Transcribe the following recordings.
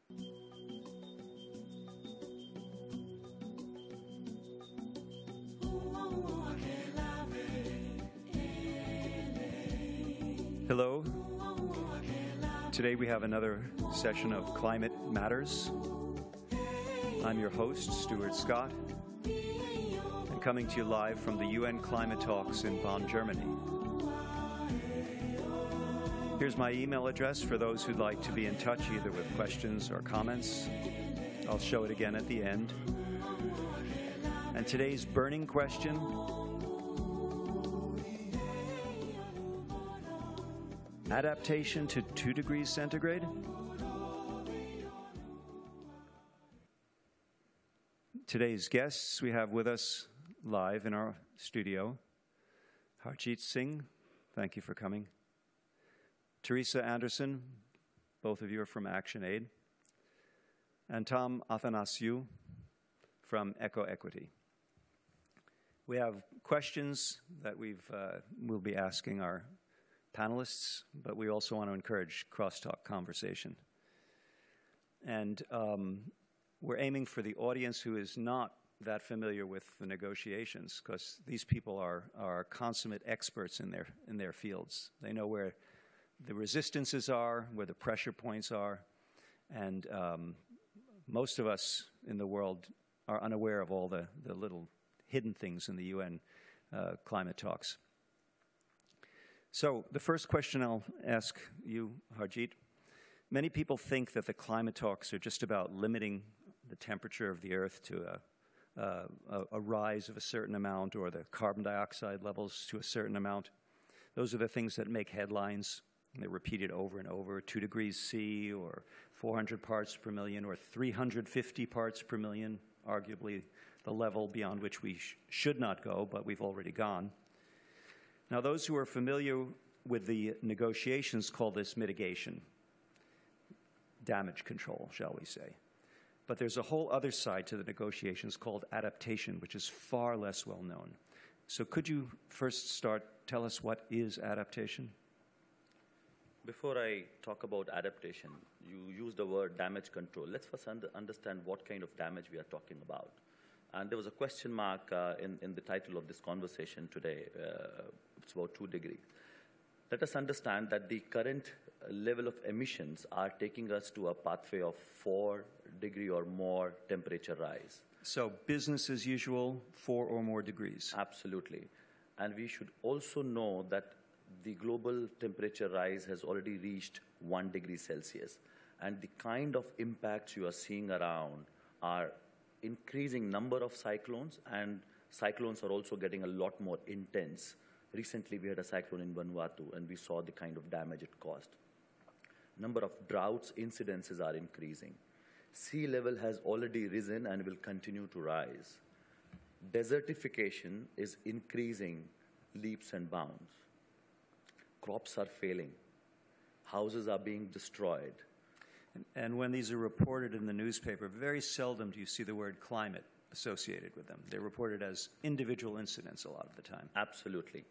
Hello. Today we have another session of Climate Matters. I'm your host, Stuart Scott, and coming to you live from the UN Climate Talks in Bonn, Germany. Here's my email address for those who'd like to be in touch either with questions or comments. I'll show it again at the end. And today's burning question: adaptation to 2 degrees centigrade? Today's guests we have with us live in our studio: Harjeet Singh, thank you for coming. Teresa Anderson, both of you are from ActionAid. And Tom Athanasiou from EcoEquity. We have questions that we'll be asking our panelists, but we also want to encourage crosstalk conversation. And we're aiming for the audience who is not that familiar with the negotiations, because these people are consummate experts in their fields. They know where the resistances are, where the pressure points are, and most of us in the world are unaware of all the little hidden things in the UN climate talks. So the first question I'll ask you, Harjeet: many people think that the climate talks are just about limiting the temperature of the Earth to a rise of a certain amount, or the carbon dioxide levels to a certain amount. Those are the things that make headlines. They're repeated over and over: 2 degrees C, or 400 parts per million, or 350 parts per million, arguably the level beyond which we should not go, but we've already gone. Now, those who are familiar with the negotiations call this mitigation, damage control, shall we say. But there's a whole other side to the negotiations called adaptation, which is far less well known. So could you first tell us what is adaptation? Before I talk about adaptation, you used the word damage control. Let's first understand what kind of damage we are talking about. And there was a question mark in the title of this conversation today. It's about 2 degrees. Let us understand that the current level of emissions are taking us to a pathway of 4 degree or more temperature rise. So business as usual, 4 or more degrees. Absolutely. And we should also know that the global temperature rise has already reached 1 degree Celsius. And the kind of impacts you are seeing around are increasing number of cyclones, and cyclones are also getting a lot more intense. Recently, we had a cyclone in Vanuatu, and we saw the kind of damage it caused. Number of droughts incidences are increasing. Sea level has already risen and will continue to rise. Desertification is increasing leaps and bounds. Crops are failing. Houses are being destroyed. And when these are reported in the newspaper, very seldom do you see the word climate associated with them. They're reported as individual incidents a lot of the time. Absolutely.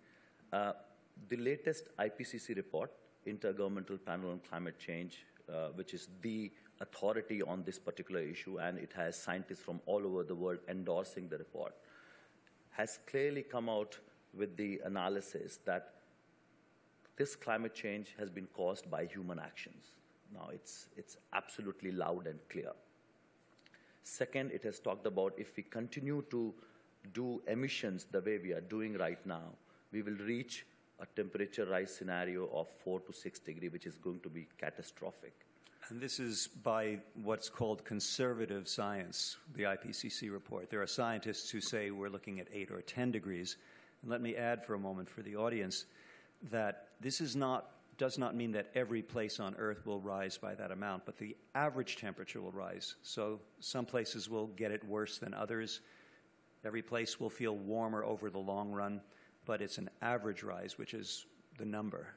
The latest IPCC report, Intergovernmental Panel on Climate Change, which is the authority on this particular issue, and it has scientists from all over the world endorsing the report, has clearly come out with the analysis that this climate change has been caused by human actions. Now, it's absolutely loud and clear. Second, it has talked about if we continue to do emissions the way we are doing right now, we will reach a temperature rise scenario of 4 to 6 degrees, which is going to be catastrophic. And this is by what's called conservative science, the IPCC report. There are scientists who say we're looking at 8 or 10 degrees. And let me add for a moment for the audience that this does not mean that every place on Earth will rise by that amount, but the average temperature will rise. So some places will get it worse than others. Every place will feel warmer over the long run, but it's an average rise, which is the number.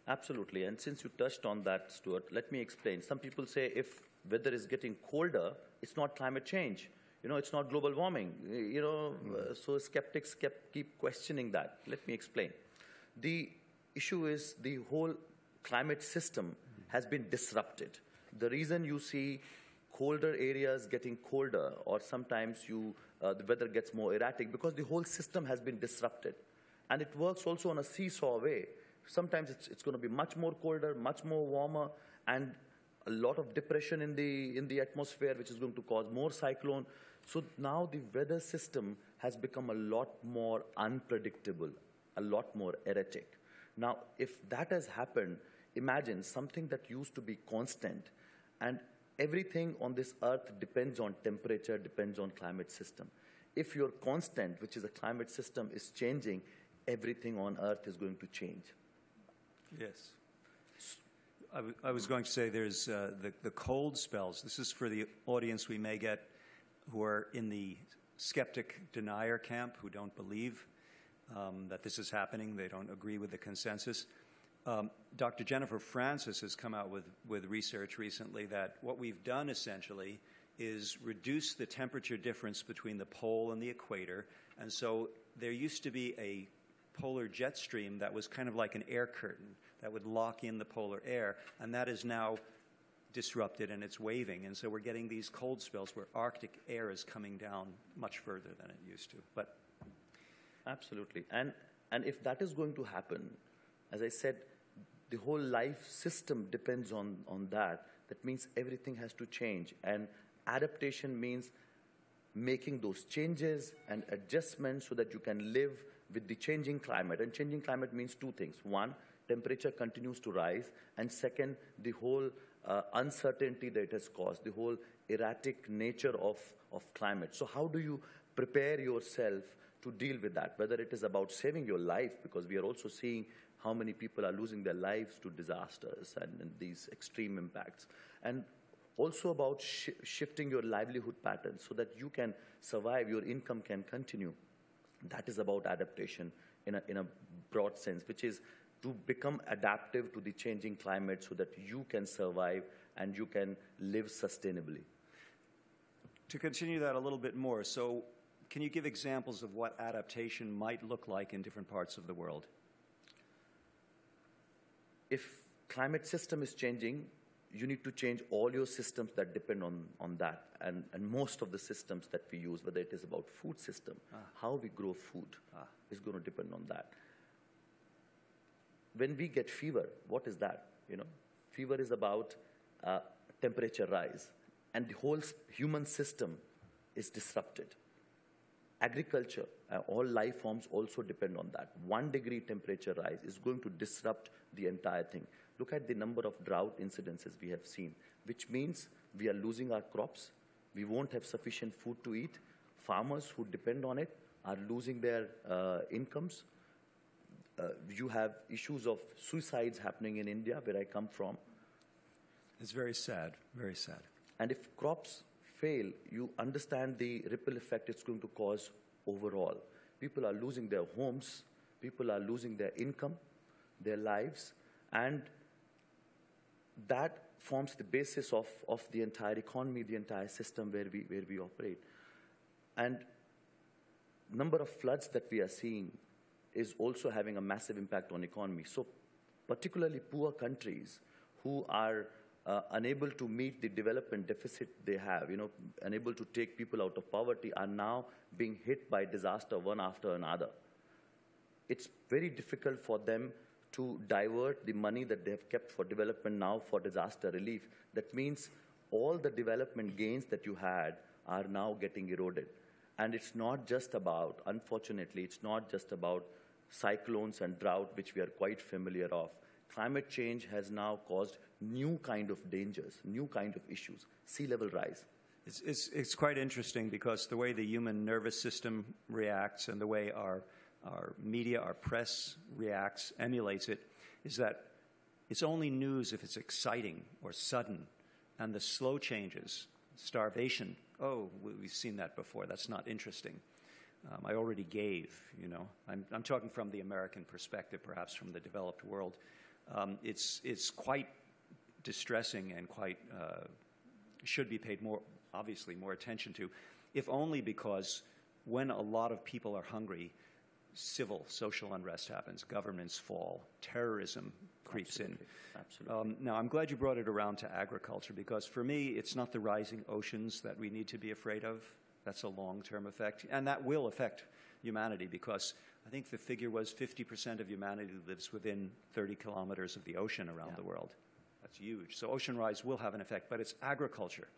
Absolutely. And since you touched on that, Stuart, let me explain. Some people say if weather is getting colder, it's not climate change. It's not global warming. So skeptics keep questioning that. Let me explain. The issue is the whole climate system has been disrupted. The reason you see colder areas getting colder, or sometimes the weather gets more erratic, because the whole system has been disrupted. And it works also on a seesaw way. Sometimes it's going to be much more colder, much more warmer, and a lot of depression in the atmosphere, which is going to cause more cyclone. So now the weather system has become a lot more unpredictable, a lot more erratic. Now, if that has happened, imagine something that used to be constant, and everything on this earth depends on temperature, depends on climate system. If your constant, which is a climate system, is changing, everything on earth is going to change. Yes. I was going to say there's the cold spells. This is for the audience we may get who are in the skeptic denier camp, who don't believe that this is happening. They don't agree with the consensus. Dr. Jennifer Francis has come out with research recently that what we've done essentially is reduce the temperature difference between the pole and the equator. And so there used to be a polar jet stream that was kind of like an air curtain that would lock in the polar air, and that is now disrupted and it's waving. And so we're getting these cold spells where Arctic air is coming down much further than it used to. But absolutely. And if that is going to happen, as I said, the whole life system depends on that. That means everything has to change. And adaptation means making those changes and adjustments so that you can live with the changing climate. And changing climate means two things. One, temperature continues to rise. And second, the whole uncertainty that it has caused, the whole erratic nature of climate. So how do you prepare yourself to deal with that? Whether it is about saving your life, because we are also seeing how many people are losing their lives to disasters and these extreme impacts. And also about shifting your livelihood patterns so that you can survive, your income can continue. That is about adaptation in a broad sense, which is to become adaptive to the changing climate so that you can survive and you can live sustainably. To continue that a little bit more, so can you give examples of what adaptation might look like in different parts of the world? If climate system is changing, you need to change all your systems that depend on that. And most of the systems that we use, whether it is about food system, how we grow food, is going to depend on that. When we get fever, what is that? Fever is about temperature rise, and the whole human system is disrupted. Agriculture, all life forms also depend on that. 1 degree temperature rise is going to disrupt the entire thing. Look at the number of drought incidences we have seen, which means we are losing our crops. We won't have sufficient food to eat. Farmers who depend on it are losing their incomes. You have issues of suicides happening in India, where I come from. It's very sad, very sad. And if crops fail, you understand the ripple effect it's going to cause overall. People are losing their homes, people are losing their income, their lives, and that forms the basis of the entire economy, the entire system where we operate. And number of floods that we are seeing is also having a massive impact on economy. So particularly poor countries who are unable to meet the development deficit they have, unable to take people out of poverty, are now being hit by disaster one after another. It's very difficult for them to divert the money that they have kept for development now for disaster relief. That means all the development gains that you had are now getting eroded. And it's not just about, unfortunately, it's not just about cyclones and drought, which we are quite familiar of. Climate change has now caused new kind of dangers, new kind of issues, sea level rise. It's quite interesting because the way the human nervous system reacts and the way our media, our press reacts, emulates it, is that it's only news if it's exciting or sudden. And the slow changes, starvation, oh, we've seen that before, that's not interesting. I already gave, I'm talking from the American perspective, perhaps from the developed world. It's quite distressing and quite should be paid obviously more attention to, if only because when a lot of people are hungry, civil, social unrest happens, governments fall, terrorism creeps in. Absolutely. Now, I'm glad you brought it around to agriculture, because for me, it's not the rising oceans that we need to be afraid of. That's a long-term effect, and that will affect humanity, because I think the figure was 50% of humanity lives within 30 kilometers of the ocean around the world. That's huge. So ocean rise will have an effect, but it's agriculture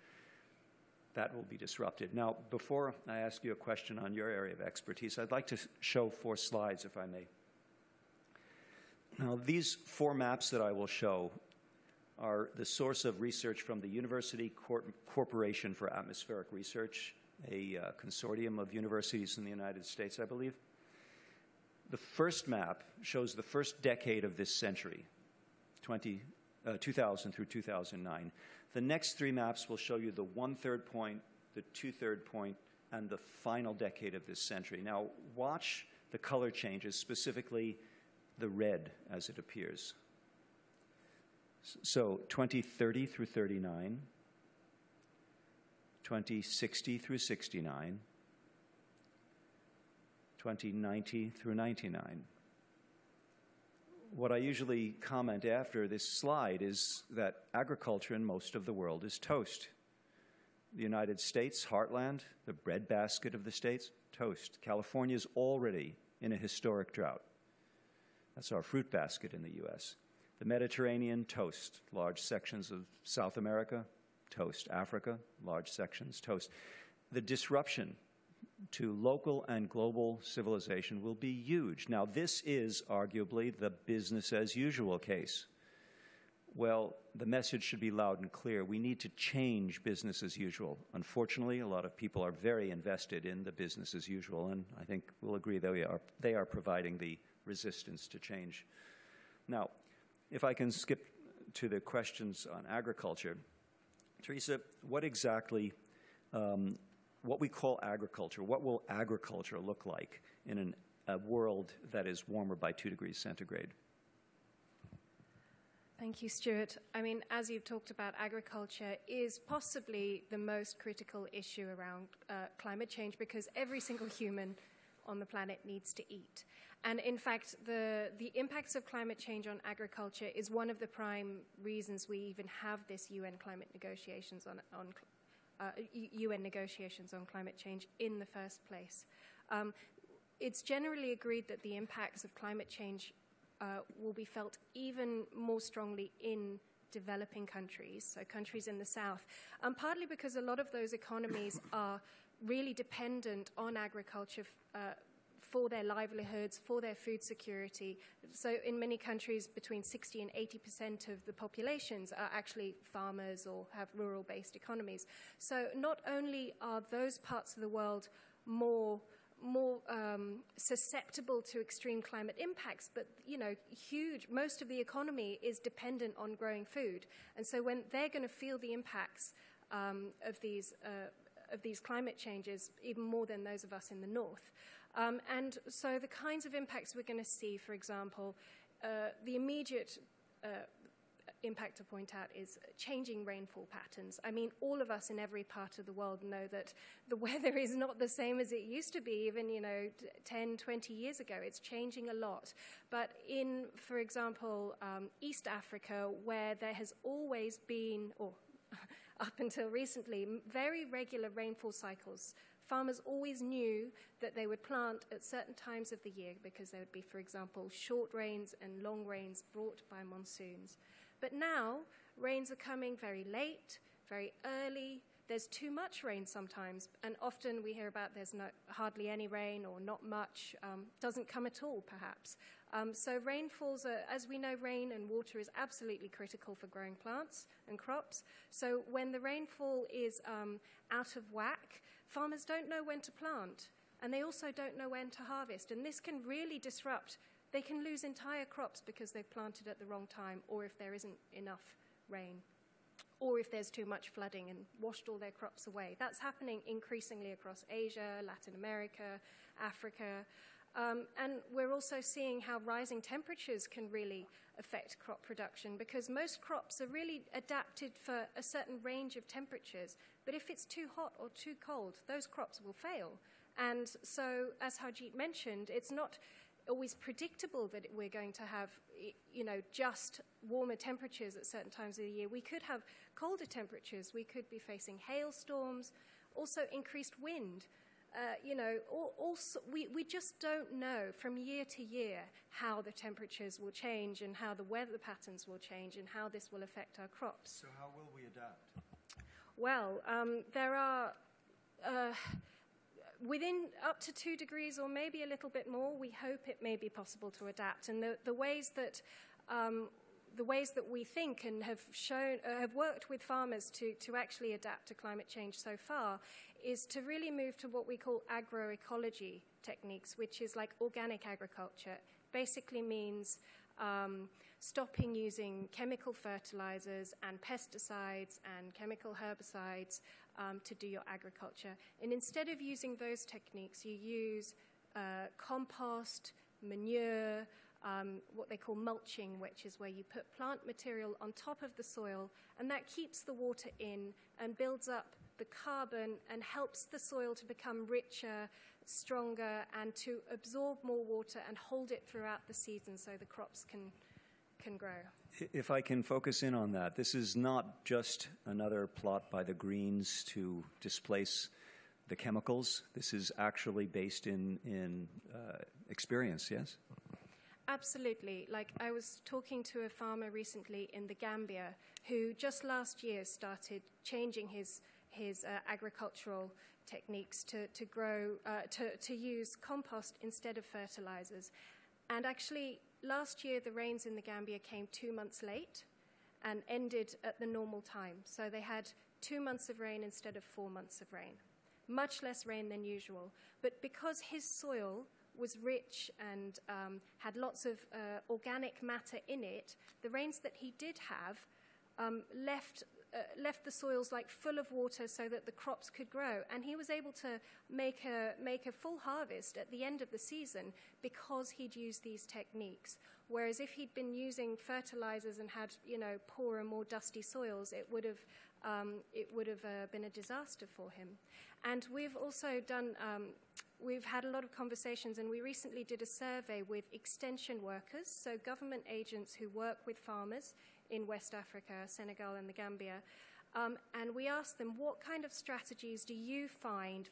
that will be disrupted. Now, before I ask you a question on your area of expertise, I'd like to show 4 slides, if I may. Now, these 4 maps that I will show are the source of research from the University Corporation for Atmospheric Research, a consortium of universities in the United States, I believe. The first map shows the first decade of this century, 2000 through 2009. The next 3 maps will show you the 1/3 point, the 2/3 point, and the final decade of this century. Now, watch the color changes, specifically the red as it appears. So 2030 through 39, 2060 through 69, 2090 through 99. What I usually comment after this slide is that agriculture in most of the world is toast. The United States, heartland, the breadbasket of the states, toast. California is already in a historic drought. That's our fruit basket in the U.S. The Mediterranean, toast. Large sections of South America, toast. Africa, large sections, toast. The disruption to local and global civilization will be huge. Now, this is arguably the business as usual case. Well, the message should be loud and clear. We need to change business as usual. Unfortunately, a lot of people are very invested in the business as usual, and I think we'll agree that they are providing the resistance to change. Now, if I can skip to the questions on agriculture. Teresa, what exactly, what we call agriculture, what will agriculture look like in a world that is warmer by 2 degrees centigrade? Thank you, Stuart. I mean, as you've talked about, agriculture is possibly the most critical issue around climate change, because every single human on the planet needs to eat. And in fact, the impacts of climate change on agriculture is one of the prime reasons we even have this UN climate negotiations UN negotiations on climate change in the first place. It's generally agreed that the impacts of climate change will be felt even more strongly in developing countries, so countries in the south, partly because a lot of those economies are really dependent on agriculture for their livelihoods, for their food security. So in many countries, between 60 and 80% of the populations are actually farmers or have rural-based economies. So not only are those parts of the world more susceptible to extreme climate impacts, but most of the economy is dependent on growing food, and so when they're going to feel the impacts of these climate changes even more than those of us in the north. And so the kinds of impacts we're going to see, for example, the immediate impact to point out is changing rainfall patterns. I mean, all of us in every part of the world know that the weather is not the same as it used to be even, 10, 20 years ago. It's changing a lot. But in, for example, East Africa, where there has always been, or up until recently, very regular rainfall cycles, farmers always knew that they would plant at certain times of the year because there would be, for example, short rains and long rains brought by monsoons. But now, rains are coming very late, very early. There's too much rain sometimes, and often we hear about there's hardly any rain or not much, doesn't come at all, perhaps. So rainfalls are, as we know, rain and water is absolutely critical for growing plants and crops. So when the rainfall is out of whack, farmers don't know when to plant, and they also don't know when to harvest, and this can really disrupt. They can lose entire crops because they've planted at the wrong time, or if there isn't enough rain, or if there's too much flooding and washed all their crops away. That's happening increasingly across Asia, Latin America, Africa, and we're also seeing how rising temperatures can really affect crop production, because most crops are really adapted for a certain range of temperatures, but if it's too hot or too cold, those crops will fail. And so, as Harjeet mentioned, it's not always predictable that we're going to have, just warmer temperatures at certain times of the year. We could have colder temperatures. We could be facing hailstorms, also increased wind. We just don't know from year to year how the temperatures will change and how the weather patterns will change and how this will affect our crops. So how will we adapt? Well, there are, within up to 2 degrees or maybe a little bit more, we hope it may be possible to adapt. And the ways that we think and have worked with farmers to actually adapt to climate change so far is to really move to what we call agroecology techniques, which is like organic agriculture. Basically means stopping using chemical fertilizers and pesticides and chemical herbicides to do your agriculture. And instead of using those techniques, you use compost, manure, what they call mulching, which is where you put plant material on top of the soil, and that keeps the water in and builds up the carbon and helps the soil to become richer, stronger, and to absorb more water and hold it throughout the season so the crops can grow. If I can focus in on that, this is not just another plot by the Greens to displace the chemicals. This is actually based in experience, yes? Absolutely. Like, I was talking to a farmer recently in the Gambia who just last year started changing his agricultural techniques to grow, to use compost instead of fertilizers. And actually, last year the rains in the Gambia came 2 months late and ended at the normal time. So they had 2 months of rain instead of 4 months of rain. Much less rain than usual. But because his soil was rich and had lots of organic matter in it, the rains that he did have left the soils like full of water so that the crops could grow. And he was able to make a full harvest at the end of the season because he'd used these techniques. Whereas if he'd been using fertilizers and had, poorer, more dusty soils, it would have been a disaster for him. And we've also done, we've had a lot of conversations, and we recently did a survey with extension workers, so government agents who work with farmers in West Africa, Senegal, and the Gambia. And we asked them, what kind of strategies do you find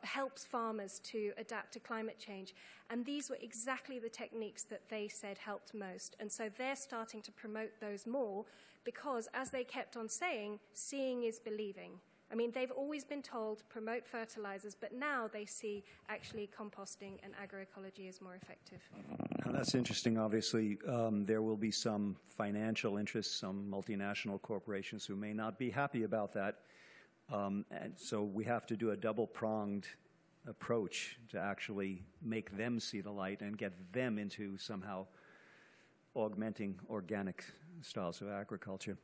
helps farmers to adapt to climate change? And these were exactly the techniques that they said helped most. And so they're starting to promote those more because, as they kept on saying, seeing is believing. I mean, they've always been told promote fertilizers, but now they see actually composting and agroecology is more effective. Now, that's interesting. Obviously, there will be some financial interests, some multinational corporations who may not be happy about that. And so we have to do a double-pronged approach to actually make them see the light and get them into somehow augmenting organic styles of agriculture.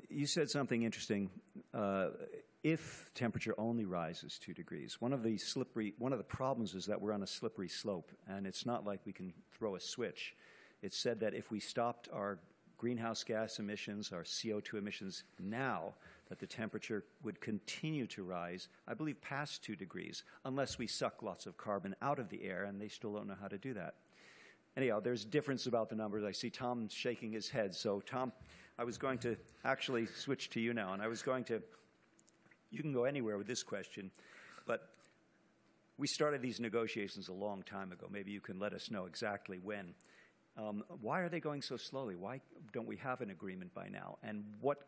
You said something interesting. If temperature only rises 2 degrees, one of the problems is that we're on a slippery slope, and it's not like we can throw a switch. It's said that if we stopped our greenhouse gas emissions, our CO2 emissions now, that the temperature would continue to rise, I believe, past 2 degrees, unless we suck lots of carbon out of the air, and they still don't know how to do that. Anyhow, there's difference about the numbers. I see Tom shaking his head. So, Tom, I was going to actually switch to you now, and I was going to, you can go anywhere with this question, but we started these negotiations a long time ago. Maybe you can let us know exactly when. Why are they going so slowly? Why don't we have an agreement by now? And what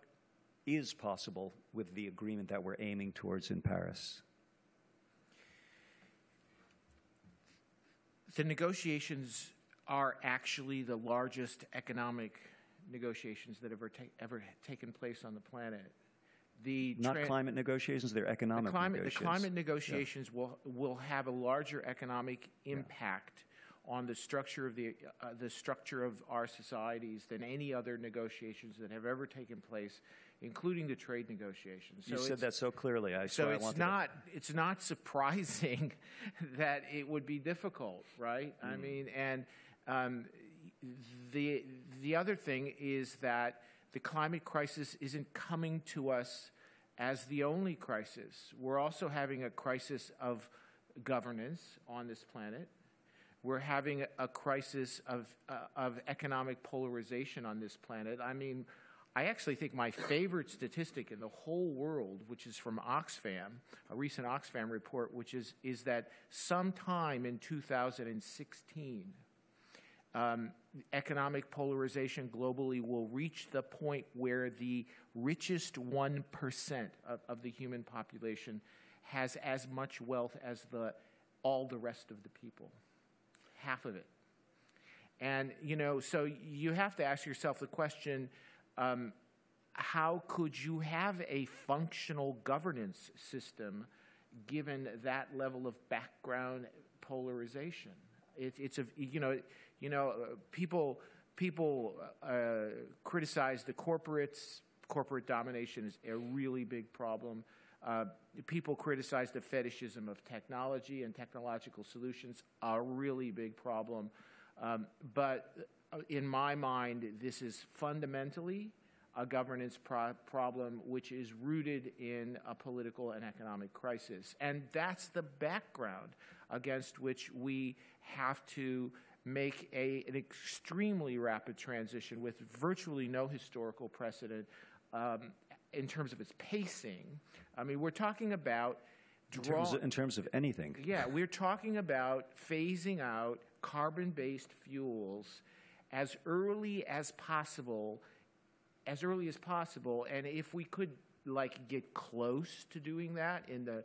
is possible with the agreement that we're aiming towards in Paris? The negotiations are actually the largest economic negotiations that have ever taken place on the planet. Not climate negotiations, they're economic negotiations. The climate negotiations will have a larger economic impact on the structure of our societies than any other negotiations that have ever taken place, including the trade negotiations. You said that so clearly. It's not surprising that it would be difficult, right? I mean, and the other thing is that the climate crisis isn't coming to us as the only crisis. We're also having a crisis of governance on this planet. We're having a crisis of economic polarization on this planet. I mean, I actually think my favorite statistic in the whole world, which is from Oxfam, a recent Oxfam report, which is that sometime in 2016, economic polarization globally will reach the point where the richest 1% of the human population has as much wealth as all the rest of the people, half of it. And, you know, so you have to ask yourself the question, how could you have a functional governance system given that level of background polarization? People criticize the corporates. Corporate domination is a really big problem. People criticize the fetishism of technology and technological solutions, a really big problem. But in my mind, this is fundamentally a governance problem which is rooted in a political and economic crisis. And that's the background against which we have to make an extremely rapid transition with virtually no historical precedent in terms of its pacing. I mean, we're talking about in terms of anything. Yeah, we're talking about phasing out carbon-based fuels as early as possible, and if we could like get close to doing that in the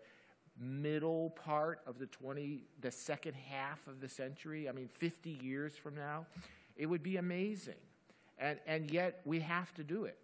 middle part of the second half of the century, I mean 50 years from now, it would be amazing. And yet we have to do it.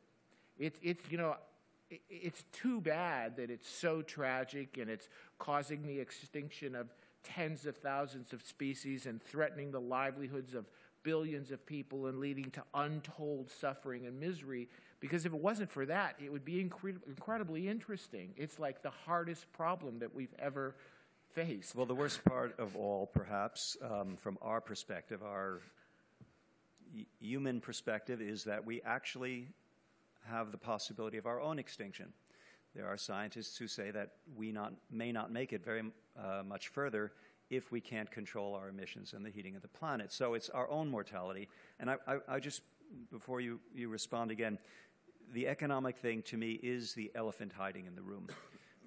It's too bad that it's so tragic and it's causing the extinction of tens of thousands of species and threatening the livelihoods of billions of people and leading to untold suffering and misery, because if it wasn't for that, it would be incredibly interesting. It's like the hardest problem that we've ever faced. Well, the worst part of all, perhaps, from our perspective, our human perspective, is that we actually have the possibility of our own extinction. There are scientists who say that we may not make it very much further if we can't control our emissions and the heating of the planet. So it's our own mortality. And I just, before you respond again, the economic thing to me is the elephant hiding in the room.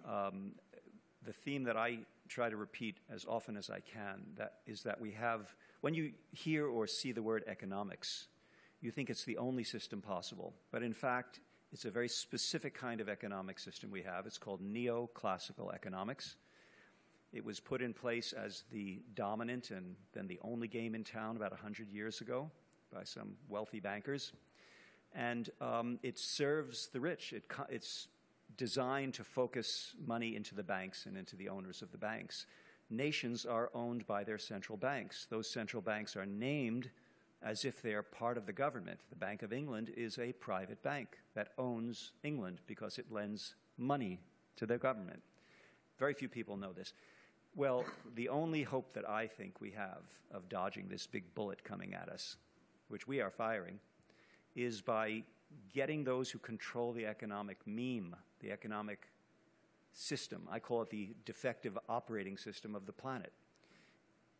The theme that I try to repeat as often as I can is that we have, when you hear or see the word economics, you think it's the only system possible. But in fact, it's a very specific kind of economic system we have. It's called neoclassical economics. It was put in place as the dominant and then the only game in town about 100 years ago by some wealthy bankers. And it serves the rich. It's designed to focus money into the banks and into the owners of the banks. Nations are owned by their central banks. Those central banks are named as if they are part of the government. The Bank of England is a private bank that owns England because it lends money to their government. Very few people know this. Well, the only hope that I think we have of dodging this big bullet coming at us, which we are firing, is by getting those who control the economic meme, the economic system. I call it the defective operating system of the planet.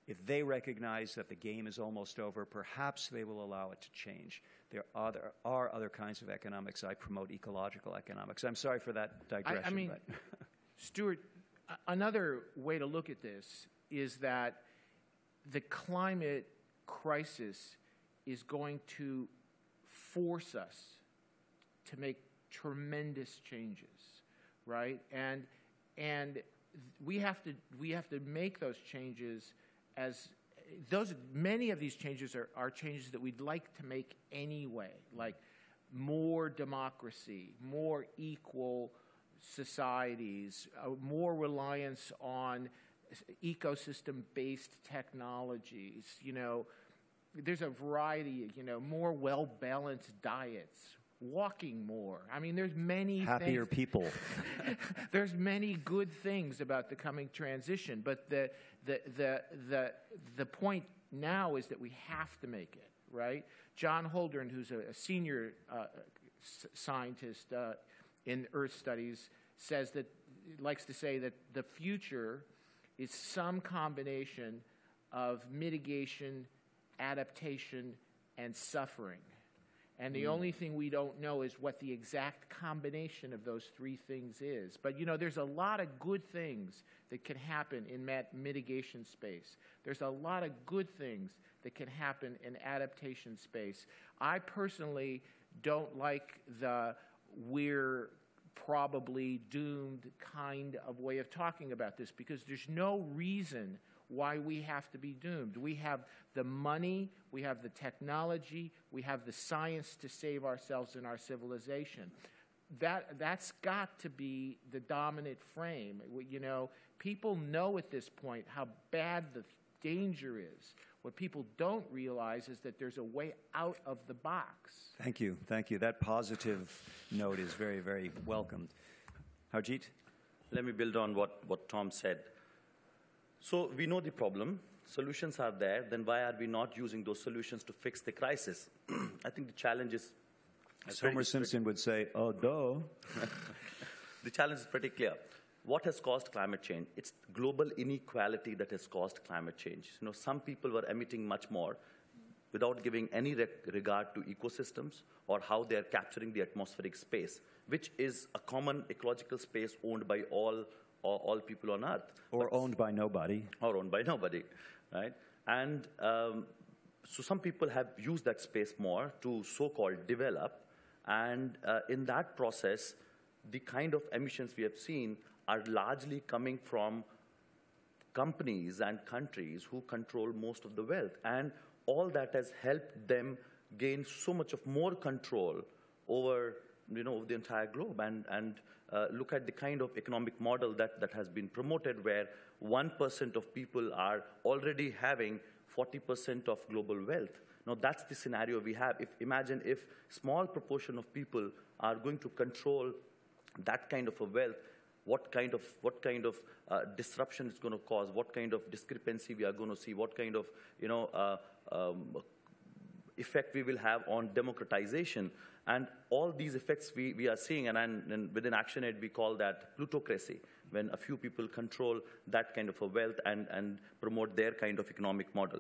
If they recognize that the game is almost over, perhaps they will allow it to change. There are other kinds of economics. I promote ecological economics. I'm sorry for that digression. I mean, Stuart, another way to look at this is that the climate crisis is going to force us to make tremendous changes, right? And we have to make those changes. Many of these changes are changes that we'd like to make anyway, like more democracy, more equal societies, more reliance on ecosystem-based technologies. You know, there's a variety. You know, more well-balanced diets, walking more. I mean, there's many happier things. People. There's many good things about the coming transition, but the point now is that we have to make it, right? John Holdren, who's a senior scientist in Earth studies, likes to say that the future is some combination of mitigation, adaptation, and suffering. And the only thing we don't know is what the exact combination of those three things is. But, you know, there's a lot of good things that can happen in mitigation space. There's a lot of good things that can happen in adaptation space. I personally don't like the we're probably doomed kind of way of talking about this, because there's no reason why we have to be doomed. We have the money, we have the technology, we have the science to save ourselves and our civilization. That's got to be the dominant frame. You know, people know at this point how bad the danger is. What people don't realize is that there's a way out of the box. Thank you. Thank you. That positive note is very, very welcomed. Harjeet? Let me build on what Tom said. So we know the problem. Solutions are there. Then why are we not using those solutions to fix the crisis? I think the challenge is... Homer Simpson would say, oh, duh. The challenge is pretty clear. What has caused climate change? It's global inequality that has caused climate change. You know, some people were emitting much more without giving any regard to ecosystems or how they are capturing the atmospheric space, which is a common ecological space owned by all people on Earth. Or owned by nobody. Or owned by nobody, right? And so some people have used that space more to so-called develop. And in that process, the kind of emissions we have seen are largely coming from companies and countries who control most of the wealth. And all that has helped them gain so much of more control over, you know, the entire globe. And look at the kind of economic model that has been promoted, where 1% of people are already having 40% of global wealth. Now, that's the scenario we have. Imagine if small proportion of people are going to control that kind of a wealth, what kind of disruption it's going to cause, what kind of discrepancy we are going to see, what kind of, you know, effect we will have on democratization. And all these effects we are seeing, and within ActionAid we call that plutocracy, when a few people control that kind of a wealth and promote their kind of economic model.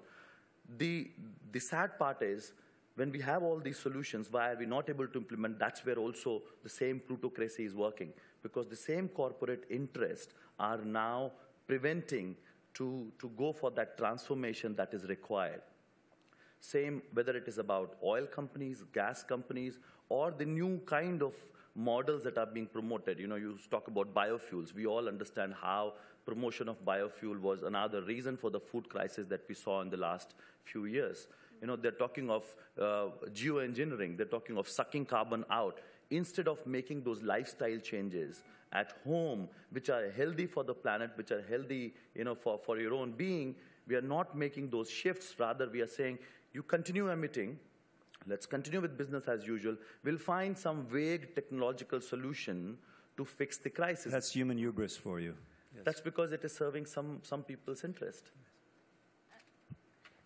The sad part is, when we have all these solutions, why are we not able to implement? That's where also the same plutocracy is working, because the same corporate interests are now preventing to go for that transformation that is required. Same whether it is about oil companies, gas companies, or the new kind of models that are being promoted. You know, you talk about biofuels. We all understand how promotion of biofuel was another reason for the food crisis that we saw in the last few years. You know, they're talking of geoengineering. They're talking of sucking carbon out. Instead of making those lifestyle changes at home, which are healthy for the planet, which are healthy, you know, for your own being, we are not making those shifts. Rather, we are saying, you continue emitting. Let's continue with business as usual. We'll find some vague technological solution to fix the crisis. That's human hubris for you. Yes. That's because it is serving some people's interest.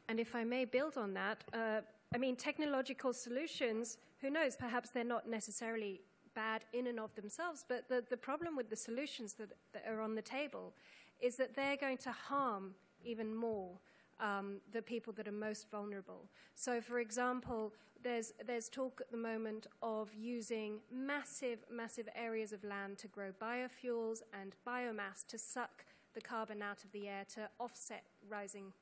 And if I may build on that, I mean, technological solutions, who knows, perhaps they're not necessarily bad in and of themselves, but the problem with the solutions that are on the table is that they're going to harm even more the people that are most vulnerable. So, for example, there's talk at the moment of using massive areas of land to grow biofuels and biomass to suck the carbon out of the air to offset rising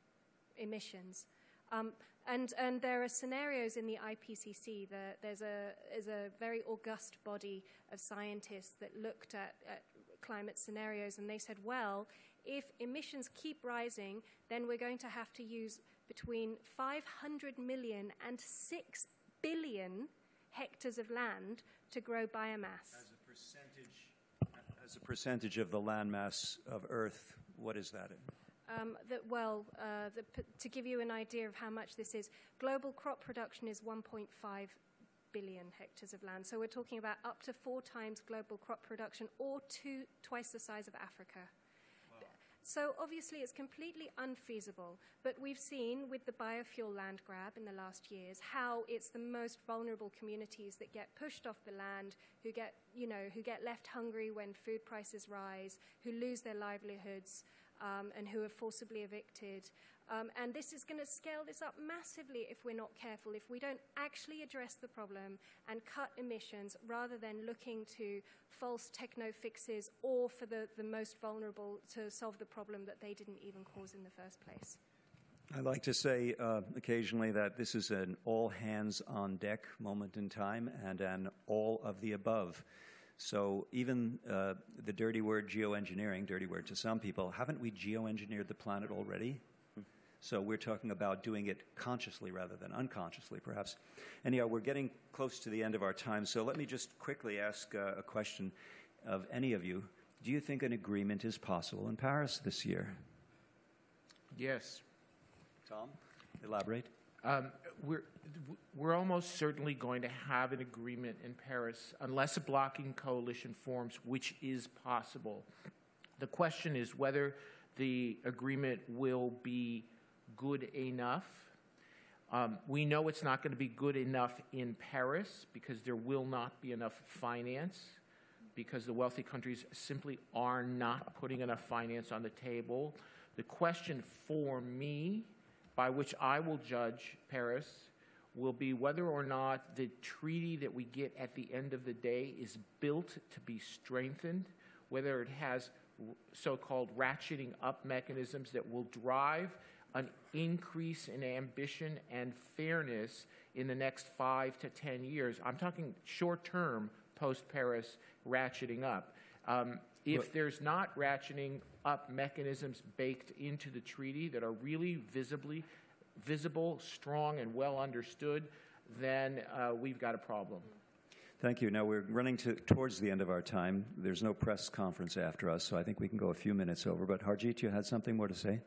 emissions. And there are scenarios in the IPCC. There's a very august body of scientists that looked at climate scenarios, and they said, well, if emissions keep rising, then we're going to have to use between 500 million and 6 billion hectares of land to grow biomass. As a percentage of the land mass of Earth, what is that? To give you an idea of how much this is, global crop production is 1.5 billion hectares of land. So we're talking about up to 4 times global crop production, or twice the size of Africa. Wow. So obviously it's completely unfeasible, but we've seen with the biofuel land grab in the last years how it's the most vulnerable communities that get pushed off the land, who get left hungry when food prices rise, who lose their livelihoods, and who are forcibly evicted. And this is going to scale this up massively if we're not careful, if we don't actually address the problem and cut emissions rather than looking to false techno fixes or for the most vulnerable to solve the problem that they didn't even cause in the first place. I like to say occasionally that this is an all-hands-on-deck moment in time and an all of the above. So even the dirty word geoengineering, dirty word to some people, haven't we geoengineered the planet already? So we're talking about doing it consciously rather than unconsciously, perhaps. Anyhow, we're getting close to the end of our time, so let me just quickly ask a question of any of you. Do you think an agreement is possible in Paris this year? Yes. Tom, elaborate. We're almost certainly going to have an agreement in Paris unless a blocking coalition forms, which is possible. The question is whether the agreement will be good enough. We know it's not going to be good enough in Paris because there will not be enough finance, because the wealthy countries simply are not putting enough finance on the table. The question for me, by which I will judge Paris, will be whether or not the treaty that we get at the end of the day is built to be strengthened, whether it has so-called ratcheting up mechanisms that will drive an increase in ambition and fairness in the next 5 to 10 years. I'm talking short-term, post-Paris ratcheting up. If there's not ratcheting up mechanisms baked into the treaty that are really visible, strong, and well understood, then we've got a problem. Thank you. Now we're running towards the end of our time. There's no press conference after us, so I think we can go a few minutes over. But Harjeet, you had something more to say?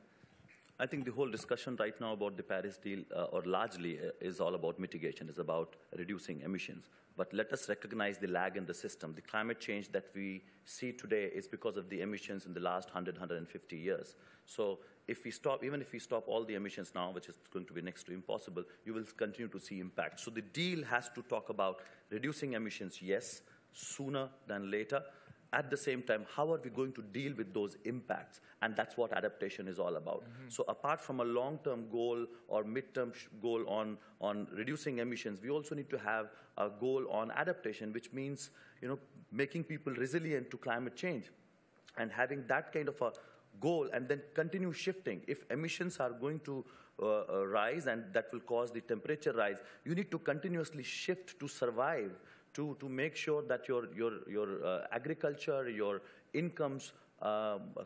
I think the whole discussion right now about the Paris deal, or largely, is all about mitigation, is about reducing emissions. But let us recognize the lag in the system. The climate change that we see today is because of the emissions in the last 100, 150 years. So if we stop, even if we stop all the emissions now, which is going to be next to impossible, you will continue to see impact. So the deal has to talk about reducing emissions, yes, sooner than later. At the same time, how are we going to deal with those impacts? And that's what adaptation is all about. Mm-hmm. So apart from a long-term goal or mid-term goal on reducing emissions, we also need to have a goal on adaptation, which means, making people resilient to climate change. And having that kind of a goal and then continue shifting. If emissions are going to rise and that will cause the temperature rise, you need to continuously shift to survive, to make sure that your agriculture, your incomes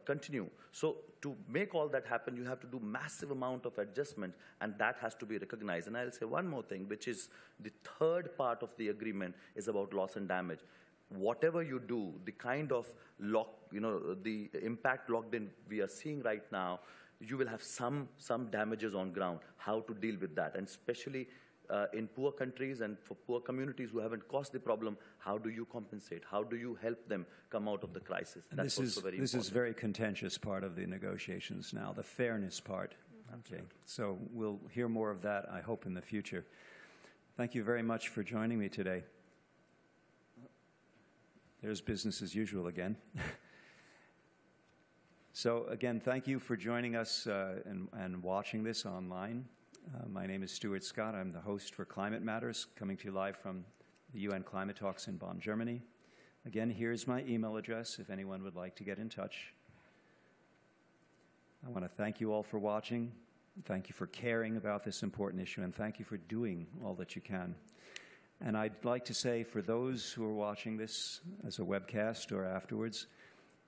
continue. So to make all that happen, you have to do massive amount of adjustment, and that has to be recognized. And I'll say one more thing, which is the third part of the agreement is about loss and damage. Whatever you do, the kind of the impact locked in we are seeing right now, you will have some damages on ground. How to deal with that, and especially in poor countries and for poor communities who haven't caused the problem, how do you compensate? How do you help them come out of the crisis? And that's also very important. This is a very contentious part of the negotiations now, the fairness part. Okay, so we'll hear more of that, I hope, in the future. Thank you very much for joining me today. There's business as usual again. So again, thank you for joining us and watching this online. My name is Stuart Scott. I'm the host for Climate Matters, coming to you live from the UN Climate Talks in Bonn, Germany. Again, here's my email address if anyone would like to get in touch. I want to thank you all for watching. Thank you for caring about this important issue, and thank you for doing all that you can. And I'd like to say, for those who are watching this as a webcast or afterwards,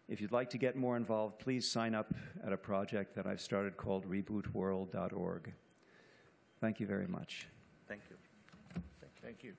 if you'd like to get more involved, please sign up at a project that I've started called rebootworld.org. Thank you very much. Thank you. Thank you.